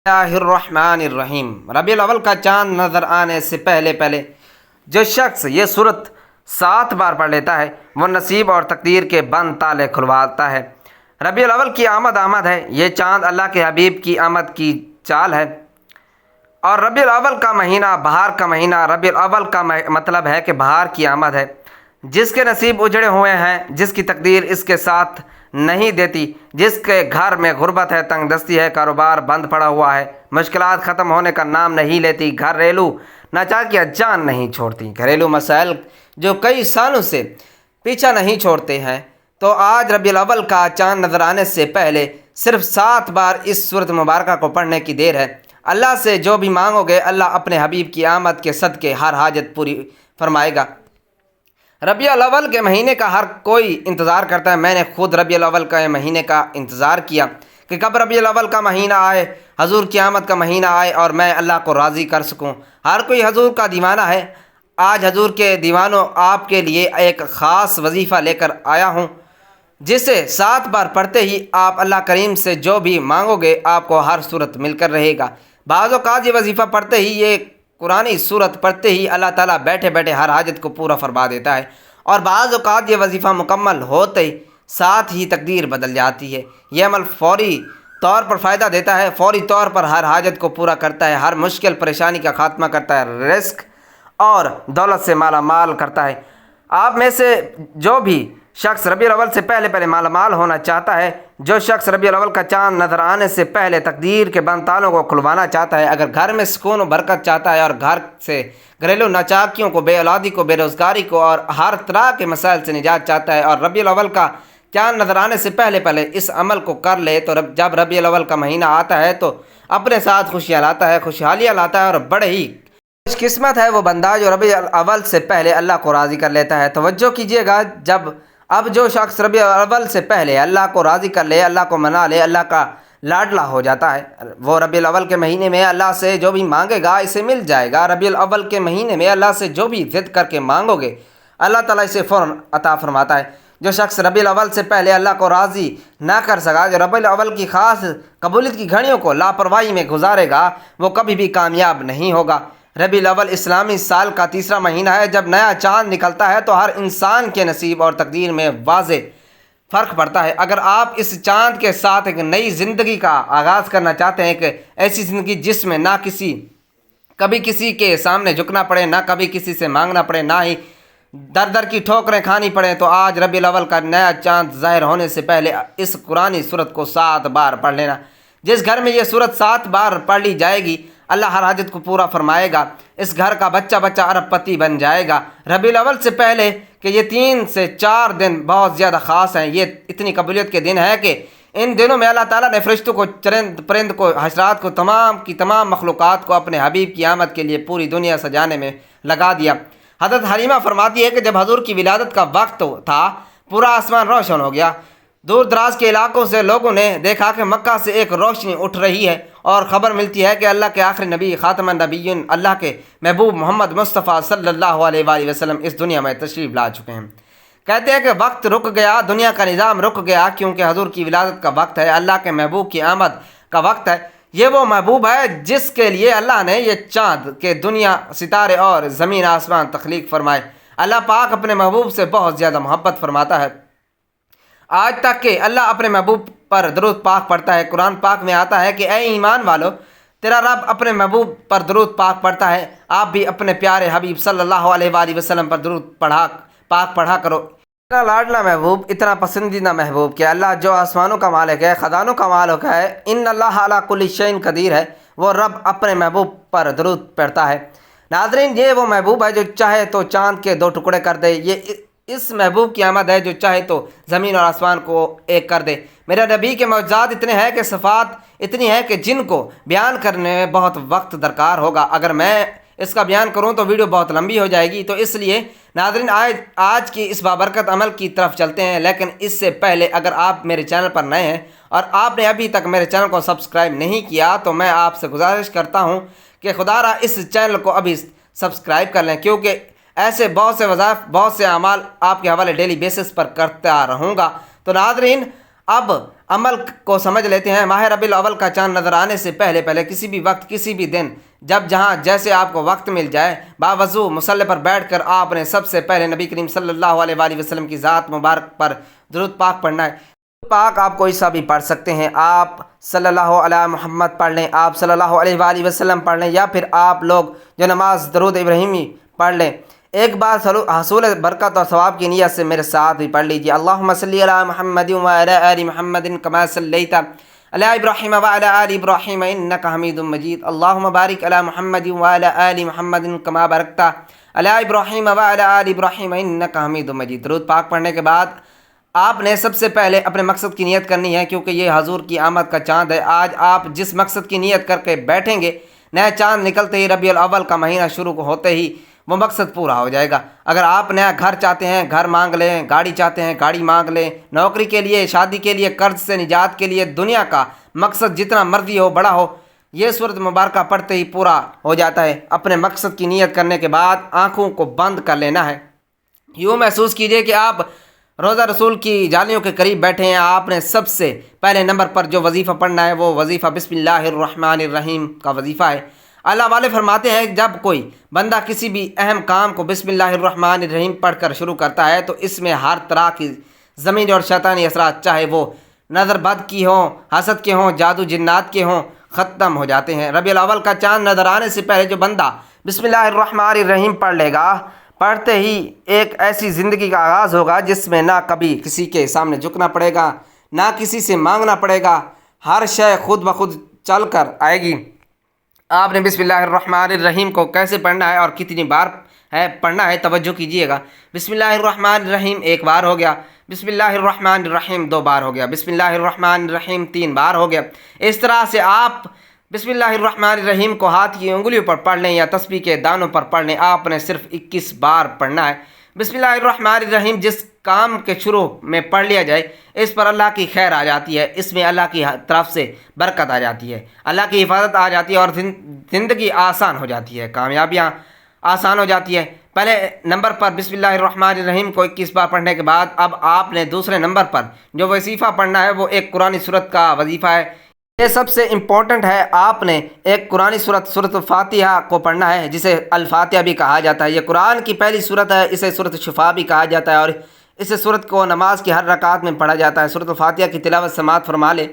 اللہ الرحمن الرحیم۔ ربیع الاول کا چاند نظر آنے سے پہلے جو شخص یہ صورت 7 بار پڑھ لیتا ہے وہ نصیب اور تقدیر کے بند تالے کھلواتا ہے۔ ربیع الاول کی آمد ہے، یہ چاند اللہ کے حبیب کی آمد کی چال ہے۔ اور ربیع الاول کا مہینہ بہار کا مہینہ، ربیع الاول کا مطلب ہے کہ بہار کی آمد ہے۔ جس کے نصیب اجڑے ہوئے ہیں، جس کی تقدیر اس کے ساتھ نہیں دیتی، جس کے گھر میں غربت ہے، تنگ دستی ہے، کاروبار بند پڑا ہوا ہے، مشکلات ختم ہونے کا نام نہیں لیتی، گھریلو ناچاکیاں جان نہیں چھوڑتی، گھریلو مسائل جو کئی سالوں سے پیچھا نہیں چھوڑتے ہیں، تو آج ربیع الاول کا چاند نظر آنے سے پہلے صرف 7 بار اس سورت مبارکہ کو پڑھنے کی دیر ہے۔ اللہ سے جو بھی مانگو گے اللہ اپنے حبیب کی آمد کے صدقے ہر حاجت پوری فرمائے گا۔ ربیع الاول کے مہینے کا ہر کوئی انتظار کرتا ہے۔ میں نے خود ربیع الاول کا مہینے کا انتظار کیا کہ کب ربیع الاول کا مہینہ آئے، حضور کی آمد کا مہینہ آئے اور میں اللہ کو راضی کر سکوں۔ ہر کوئی حضور کا دیوانہ ہے۔ آج حضور کے دیوانوں آپ کے لیے ایک خاص وظیفہ لے کر آیا ہوں، جسے 7 بار پڑھتے ہی آپ اللہ کریم سے جو بھی مانگو گے آپ کو ہر صورت مل کر رہے گا۔ بعض اوقات یہ وظیفہ پڑھتے ہی، یہ قرآنی صورت پڑھتے ہی اللہ تعالیٰ بیٹھے بیٹھے ہر حاجت کو پورا فرما دیتا ہے، اور بعض اوقات یہ وظیفہ مکمل ہوتے ہی ساتھ ہی تقدیر بدل جاتی ہے۔ یہ عمل فوری طور پر فائدہ دیتا ہے، فوری طور پر ہر حاجت کو پورا کرتا ہے، ہر مشکل پریشانی کا خاتمہ کرتا ہے، رزق اور دولت سے مالا مال کرتا ہے۔ آپ میں سے جو بھی شخص ربیع الاول سے پہلے مالا مال ہونا چاہتا ہے، جو شخص ربیع الاول کا چاند نظر آنے سے پہلے تقدیر کے بند تالوں کو کھلوانا چاہتا ہے، اگر گھر میں سکون و برکت چاہتا ہے اور گھر سے گھریلو ناچاکیوں کو، بے اولادی کو، بے روزگاری کو اور ہر طرح کے مسائل سے نجات چاہتا ہے، اور ربیع الاول کا چاند نظر آنے سے پہلے اس عمل کو کر لے، تو جب ربیع الاول کا مہینہ آتا ہے تو اپنے ساتھ خوشیاں لاتا ہے، خوشحالیاں لاتا ہے، اور بڑے ہی خوش قسمت ہے وہ بندہ جو ربیع الاول سے پہلے اللہ کو راضی کر لیتا ہے۔ توجہ کیجیے گا، اب جو شخص ربیع الاول سے پہلے اللہ کو راضی کر لے، اللہ کو منا لے، اللہ کا لاڈلا ہو جاتا ہے، وہ ربیع الاول کے مہینے میں اللہ سے جو بھی مانگے گا اسے مل جائے گا۔ ربیع الاول کے مہینے میں اللہ سے جو بھی ضد کر کے مانگو گے اللہ تعالیٰ اسے فوراً عطا فرماتا ہے۔ جو شخص ربیع الاول سے پہلے اللہ کو راضی نہ کر سکا، جو ربیع الاول کی خاص قبولیت کی گھڑیوں کو لاپرواہی میں گزارے گا، وہ کبھی بھی کامیاب نہیں ہوگا۔ ربیع الاول اسلامی سال کا تیسرا مہینہ ہے۔ جب نیا چاند نکلتا ہے تو ہر انسان کے نصیب اور تقدیر میں واضح فرق پڑتا ہے۔ اگر آپ اس چاند کے ساتھ ایک نئی زندگی کا آغاز کرنا چاہتے ہیں، ایک ایسی زندگی جس میں نہ کبھی کسی کے سامنے جھکنا پڑے، نہ کبھی کسی سے مانگنا پڑے، نہ ہی در کی ٹھوکریں کھانی پڑیں، تو آج ربیع الاول کا نیا چاند ظاہر ہونے سے پہلے اس قرآنی صورت کو 7 بار پڑھ لینا۔ جس گھر میں یہ صورت 7 بار پڑھ لی جائے گی اللہ ہر حاجت کو پورا فرمائے گا، اس گھر کا بچہ ارب پتی بن جائے گا۔ ربیع الاول سے پہلے کہ یہ 3 سے 4 دن بہت زیادہ خاص ہیں، یہ اتنی قبولیت کے دن ہے کہ ان دنوں میں اللہ تعالیٰ نے فرشتوں کو، چرند پرند کو، حشرات کو، تمام کی تمام مخلوقات کو اپنے حبیب کی آمد کے لیے پوری دنیا سجانے میں لگا دیا۔ حضرت حلیمہ فرماتی ہے کہ جب حضور کی ولادت کا وقت تھا پورا آسمان روشن ہو گیا۔ دور دراز کے علاقوں سے لوگوں نے دیکھا کہ مکہ سے ایک روشنی اٹھ رہی ہے، اور خبر ملتی ہے کہ اللہ کے آخری نبی خاتم النبیین، اللہ کے محبوب محمد مصطفیٰ صلی اللہ علیہ وآلہ وسلم اس دنیا میں تشریف لا چکے ہیں۔ کہتے ہیں کہ وقت رک گیا، دنیا کا نظام رک گیا، کیونکہ حضور کی ولادت کا وقت ہے، اللہ کے محبوب کی آمد کا وقت ہے۔ یہ وہ محبوب ہے جس کے لیے اللہ نے یہ چاند کے دنیا، ستارے اور زمین آسمان تخلیق فرمائے۔ اللہ پاک اپنے محبوب سے بہت زیادہ محبت فرماتا ہے، آج تک کہ اللہ اپنے محبوب پر درود پاک پڑھتا ہے۔ قرآن پاک میں آتا ہے کہ اے ایمان والو، تیرا رب اپنے محبوب پر درود پاک پڑھتا ہے، آپ بھی اپنے پیارے حبیب صلی اللہ علیہ وآلہ وسلم پر درود پاک پڑھا کرو۔ اتنا لاڈلا محبوب، اتنا پسندیدہ محبوب کہ اللہ جو آسمانوں کا مالک ہے، خزانوں کا مالک ہے، ان اللہ علی کل شیء قدیر ہے، وہ رب اپنے محبوب پر درود پڑھتا ہے۔ ناظرین، یہ وہ محبوب ہے جو چاہے تو چاند کے 2 ٹکڑے کر دے، یہ اس محبوب کی آمد ہے جو چاہے تو زمین اور آسمان کو ایک کر دے۔ میرے نبی کے معجزات اتنے ہیں کہ صفات اتنی ہیں کہ جن کو بیان کرنے میں بہت وقت درکار ہوگا۔ اگر میں اس کا بیان کروں تو ویڈیو بہت لمبی ہو جائے گی، تو اس لیے ناظرین آج کی اس بابرکت عمل کی طرف چلتے ہیں۔ لیکن اس سے پہلے اگر آپ میرے چینل پر نئے ہیں اور آپ نے ابھی تک میرے چینل کو سبسکرائب نہیں کیا تو میں آپ سے گزارش کرتا ہوں کہ خدا را اس چینل کو ابھی سبسکرائب کر لیں، کیونکہ ایسے بہت سے وظائف، بہت سے اعمال آپ کے حوالے ڈیلی بیسس پر کرتا رہوں گا۔ تو ناظرین، اب عمل کو سمجھ لیتے ہیں۔ ماہ ربیع الاول کا چاند نظر آنے سے پہلے پہلے کسی بھی وقت کسی بھی دن جب جہاں جیسے آپ کو وقت مل جائے باوضو مصلی پر بیٹھ کر آپ نے سب سے پہلے نبی کریم صلی اللہ علیہ وآلہ وسلم کی ذات مبارک پر درود پاک پڑھنا ہے۔ درود پاک آپ کوئی سا بھی پڑھ سکتے ہیں، آپ صلی اللہ علیہ محمد پڑھ لیں، آپ صلی اللہ علیہ وآلہ وسلم پڑھ لیں، یا پھر آپ لوگ جو نماز درود ابراہیمی پڑھ لیں۔ ایک بار حصول برکت اور ثواب کی نیت سے میرے ساتھ بھی پڑھ لیجیے۔ اللہم صلی علی محمد وعلی آل محمد کما صلیت علی ابراہیم وعلی آل ابراہیم انک حمید مجید۔ اللہم بارک علی محمد وعلی آل محمد کما بارکت علی ابراہیم وعلی آل ابراہیم انک حمید مجید۔ درود پاک پڑھنے کے بعد آپ نے سب سے پہلے اپنے مقصد کی نیت کرنی ہے، کیونکہ یہ حضور کی آمد کا چاند ہے۔ آج آپ جس مقصد کی نیت کر کے بیٹھیں گے، نیا چاند نکلتے ہی ربیع الاول کا مہینہ شروع ہوتے ہی وہ مقصد پورا ہو جائے گا۔ اگر آپ نیا گھر چاہتے ہیں گھر مانگ لیں، گاڑی چاہتے ہیں گاڑی مانگ لیں، نوکری کے لیے، شادی کے لیے، قرض سے نجات کے لیے، دنیا کا مقصد جتنا مرضی ہو بڑا ہو، یہ سورۃ مبارکہ پڑھتے ہی پورا ہو جاتا ہے۔ اپنے مقصد کی نیت کرنے کے بعد آنکھوں کو بند کر لینا ہے۔ یوں محسوس کیجئے کہ آپ روضہ رسول کی جالیوں کے قریب بیٹھے ہیں۔ آپ نے سب سے پہلے نمبر پر جو وظیفہ پڑھنا ہے وہ وظیفہ بسم اللہ الرحمن الرحیم کا وظیفہ ہے۔ اللہ والے فرماتے ہیں جب کوئی بندہ کسی بھی اہم کام کو بسم اللہ الرحمن الرحیم پڑھ کر شروع کرتا ہے تو اس میں ہر طرح کی زمینی اور شیطانی اثرات، چاہے وہ نظر بد کی ہوں، حسد کے ہوں، جادو جنات کے ہوں، ختم ہو جاتے ہیں۔ ربیع الاول کا چاند نظر آنے سے پہلے جو بندہ بسم اللہ الرحمن الرحیم پڑھ لے گا، پڑھتے ہی ایک ایسی زندگی کا آغاز ہوگا جس میں نہ کبھی کسی کے سامنے جھکنا پڑے گا، نہ کسی سے مانگنا پڑے گا، ہر شے خود بخود چل کر آئے گی۔ آپ نے بسم اللہ الرحمن الرحیم کو کیسے پڑھنا ہے اور کتنی بار پڑھنا ہے توجہ کیجئے گا۔ بسم اللہ الرحمن الرحیم ایک بار ہو گیا، بسم اللہ الرحمن الرحیم دو بار ہو گیا، بسم اللہ الرحمن الرحیم تین بار ہو گیا۔ اس طرح سے آپ بسم اللہ الرحمن الرحیم کو ہاتھ کی انگلیوں پر پڑھ لیں یا تسبیح کے دانوں پر پڑھ لیں، آپ نے صرف 21 بار پڑھنا ہے۔ بسم اللہ الرحمن الرحیم جس کام کے شروع میں پڑھ لیا جائے اس پر اللہ کی خیر آ جاتی ہے، اس میں اللہ کی طرف سے برکت آ جاتی ہے، اللہ کی حفاظت آ جاتی ہے اور زندگی آسان ہو جاتی ہے، کامیابیاں آسان ہو جاتی ہے۔ پہلے نمبر پر بسم اللہ الرحمن الرحیم کو 21 بار پڑھنے کے بعد اب آپ نے دوسرے نمبر پر جو وظیفہ پڑھنا ہے وہ ایک قرآن سورت کا وظیفہ ہے۔ یہ سب سے امپورٹنٹ ہے۔ آپ نے ایک قرآن سورت الفاتحہ کو پڑھنا ہے، جسے الفاتحہ بھی کہا جاتا ہے۔ یہ قرآن کی پہلی سورت ہے، اسے سورت شفا بھی کہا جاتا ہے اور اس سورت کو نماز کی ہر رکعت میں پڑھا جاتا ہے۔ سورت الفاتحہ کی تلاوت سماعت فرما لے۔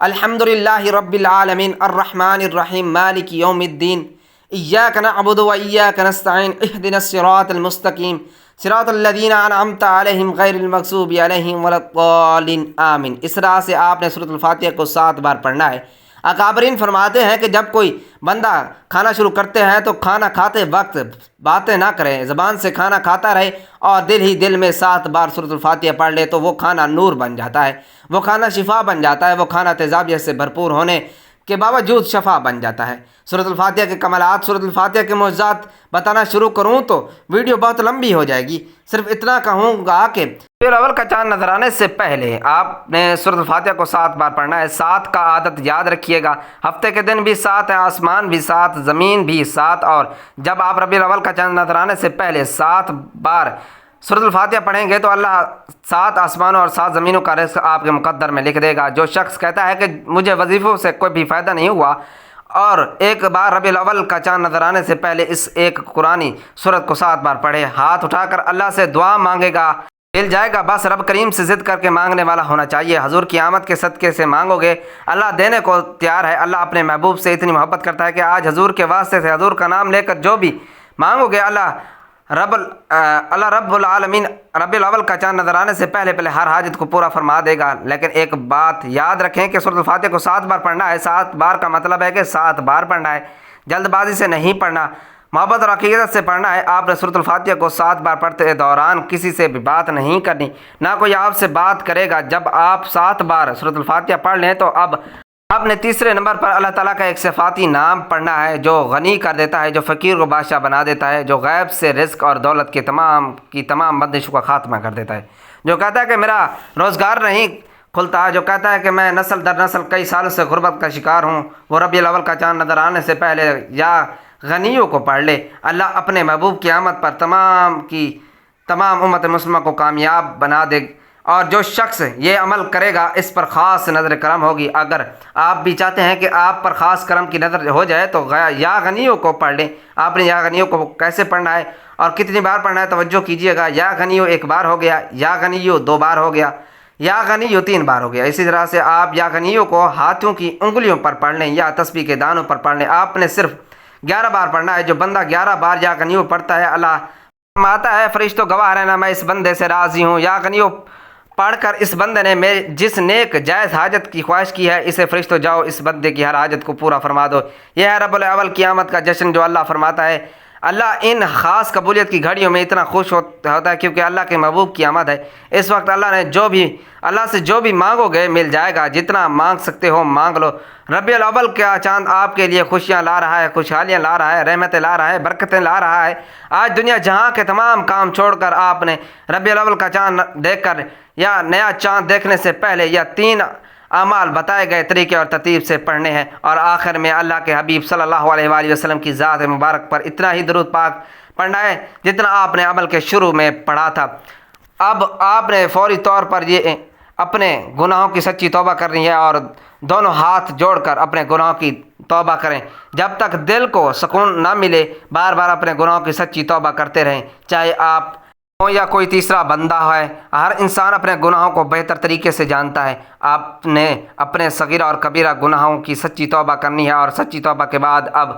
الحمدللہ رب العالمین الرحمن الرحیم مالک یوم الدین ایاک نعبد و ایاک نستعین اہدنا الصراط المستقیم صراط الذین انعمت علیہم غیر المغضوب علیہم ولا الضالین آمین۔ اس طرح سے آپ نے سورۃ الفاتحہ کو 7 بار پڑھنا ہے۔ اکابرین فرماتے ہیں کہ جب کوئی بندہ کھانا شروع کرتے ہیں تو کھانا کھاتے وقت باتیں نہ کرے، زبان سے کھانا کھاتا رہے اور دل ہی دل میں 7 بار سورۃ الفاتحہ پڑھ لے تو وہ کھانا نور بن جاتا ہے، وہ کھانا شفا بن جاتا ہے، وہ کھانا تیزابیت سے بھرپور ہونے کے باوجود شفا بن جاتا ہے۔ سورۃ الفاتحہ کے کمالات، سورۃ الفاتحہ کے معجزات بتانا شروع کروں تو ویڈیو بہت لمبی ہو جائے گی، صرف اتنا کہوں گا کہ ربیع الاول کا چاند نظر آنے سے پہلے آپ نے سورۃ الفاتحہ کو 7 بار پڑھنا ہے۔ 7 کا عادت یاد رکھیے گا، ہفتے کے دن بھی 7 ہے، آسمان بھی 7، زمین بھی 7، اور جب آپ ربیع الاول کا چاند نظر آنے سے پہلے 7 بار سورۃ الفاتحہ پڑھیں گے تو اللہ 7 آسمانوں اور 7 زمینوں کا رزق آپ کے مقدر میں لکھ دے گا۔ جو شخص کہتا ہے کہ مجھے وظیفوں سے کوئی بھی فائدہ نہیں ہوا اور ایک بار ربیع الاول کا چاند نظر آنے سے پہلے اس ایک قرآنی سورت کو 7 بار پڑھے، ہاتھ اٹھا کر اللہ سے دعا مانگے گا، مل جائے گا۔ بس رب کریم سے ضد کر کے مانگنے والا ہونا چاہیے۔ حضور کی آمد کے صدقے سے مانگو گے، اللہ دینے کو تیار ہے۔ اللہ اپنے محبوب سے اتنی محبت کرتا ہے کہ آج حضور کے واسطے سے حضور کا نام لے کر جو بھی مانگو گے اللہ رب العالمین ربیع الاول کا چاند نظر آنے سے پہلے ہر حاجت کو پورا فرما دے گا۔ لیکن ایک بات یاد رکھیں کہ سورۃ الفاتحہ کو 7 بار پڑھنا ہے۔ 7 بار کا مطلب ہے کہ 7 بار پڑھنا ہے، جلد بازی سے نہیں پڑھنا، محبت اور عقیدت سے پڑھنا ہے۔ آپ نے سورۃ الفاتحہ کو 7 بار پڑھتے دوران کسی سے بھی بات نہیں کرنی، نہ کوئی آپ سے بات کرے گا۔ جب آپ 7 بار سورۃ الفاتحہ پڑھ لیں تو اب آپ نے تیسرے نمبر پر اللہ تعالیٰ کا ایک صفاتی نام پڑھنا ہے جو غنی کر دیتا ہے، جو فقیر کو بادشاہ بنا دیتا ہے، جو غیب سے رزق اور دولت کے تمام بندشوں کا خاتمہ کر دیتا ہے، جو کہتا ہے کہ میرا روزگار نہیں کھلتا، جو کہتا ہے کہ میں نسل در نسل کئی سالوں سے غربت کا شکار ہوں، وہ ربیع الاول کا چاند نظر آنے سے پہلے یا غنیوں کو پڑھ لے۔ اللہ اپنے محبوب کی آمد پر تمام امت مسلمہ کو کامیاب بنا دے اور جو شخص یہ عمل کرے گا اس پر خاص نظر کرم ہوگی۔ اگر آپ بھی چاہتے ہیں کہ آپ پر خاص کرم کی نظر ہو جائے تو یا غنیوں کو پڑھ لیں۔ آپ نے یا غنیوں کو کیسے پڑھنا ہے اور کتنی بار پڑھنا ہے توجہ کیجیے گا۔ یا غنیوں 1 بار ہو گیا، یا غنیوں 2 بار ہو گیا، یا غنیوں 3 بار ہو گیا۔ اسی طرح سے آپ یا غنیوں کو ہاتھوں کی انگلیوں پر پڑھ لیں یا تسبیح کے دانوں پر پڑھ لیں۔ آپ نے صرف 11 بار پڑھنا ہے۔ جو بندہ 11 بار یا غنیوں پڑھتا ہے، اللہ فرماتا ہے فرشتوں گواہ رہنا میں اس بندے سے راضی ہوں۔ یا غنیوں پڑھ کر اس بندے نے جس نیک جائز حاجت کی خواہش کی ہے، اسے فرشتوں جاؤ اس بندے کی ہر حاجت کو پورا فرما دو۔ یہ ہے ربیع الاول کی آمد کا جشن جو اللہ فرماتا ہے۔ اللہ ان خاص قبولیت کی گھڑیوں میں اتنا خوش ہوتا ہے کیونکہ اللہ کے محبوب کی آمد ہے۔ اس وقت اللہ سے جو بھی مانگو گے مل جائے گا۔ جتنا مانگ سکتے ہو مانگ لو۔ ربیع الاول کا چاند آپ کے لیے خوشیاں لا رہا ہے، خوشحالیاں لا رہا ہے، رحمتیں لا رہا ہے، برکتیں لا رہا ہے۔ آج دنیا جہاں کے تمام کام چھوڑ کر آپ نے ربیع الاول کا چاند دیکھ کر یا نیا چاند دیکھنے سے پہلے یا 3 اعمال بتائے گئے طریقے اور ترتیب سے پڑھنے ہیں، اور آخر میں اللہ کے حبیب صلی اللہ علیہ وآلہ وسلم کی ذات مبارک پر اتنا ہی درود پاک پڑھنا ہے جتنا آپ نے عمل کے شروع میں پڑھا تھا۔ اب آپ نے فوری طور پر یہ اپنے گناہوں کی سچی توبہ کرنی ہے اور دونوں ہاتھ جوڑ کر اپنے گناہوں کی توبہ کریں۔ جب تک دل کو سکون نہ ملے بار بار اپنے گناہوں کی سچی توبہ کرتے رہیں، چاہے آپ یا کوئی تیسرا بندہ ہے۔ ہر انسان اپنے گناہوں کو بہتر طریقے سے جانتا ہے۔ آپ نے اپنے صغیرہ اور کبیرہ گناہوں کی سچی توبہ کرنی ہے، اور سچی توبہ کے بعد اب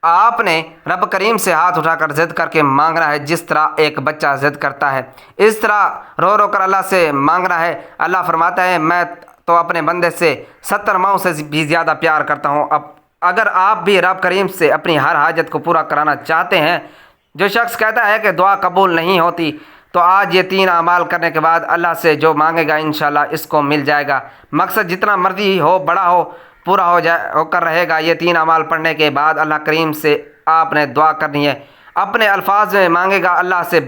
آپ نے رب کریم سے ہاتھ اٹھا کر ضد کر کے مانگنا ہے، جس طرح ایک بچہ ضد کرتا ہے اس طرح رو رو کر اللہ سے مانگنا ہے۔ اللہ فرماتا ہے میں تو اپنے بندے سے 70 ماؤں سے بھی زیادہ پیار کرتا ہوں۔ اگر آپ بھی رب کریم سے اپنی ہر حاجت کو پورا کرانا چاہتے ہیں، جو شخص کہتا ہے کہ دعا قبول نہیں ہوتی، تو آج یہ 3 اعمال کرنے کے بعد اللہ سے جو مانگے گا انشاءاللہ اس کو مل جائے گا۔ مقصد جتنا مرضی ہو، بڑا ہو، پورا ہو کر رہے گا۔ یہ 3 اعمال پڑھنے کے بعد اللہ کریم سے آپ نے دعا کرنی ہے، اپنے الفاظ میں مانگے گا، اللہ سے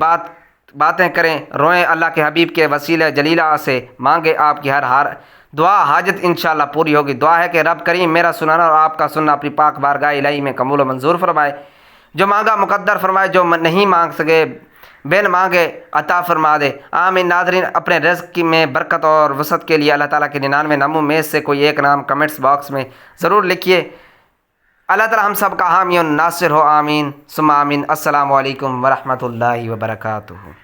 باتیں کریں، روئیں، اللہ کے حبیب کے وسیلہ جلیلہ سے مانگے، آپ کی ہر دعا حاجت انشاءاللہ پوری ہوگی۔ دعا ہے کہ رب کریم میرا سنانا اور آپ کا سننا اپنی پاک بارگاہ الہی میں قبول و منظور فرمائے، جو مانگا مقدر فرمائے، جو نہیں مانگ سکے بن مانگے عطا فرما دے، آمین۔ ناظرین، اپنے رزق میں برکت اور وسعت کے لیے اللہ تعالیٰ کے 99 ناموں میں سے کوئی ایک نام کمنٹس باکس میں ضرور لکھیے۔ اللہ تعالیٰ ہم سب کا حامی و ناصر ہو، آمین ثم آمین۔ السلام علیکم ورحمۃ اللہ وبرکاتہ۔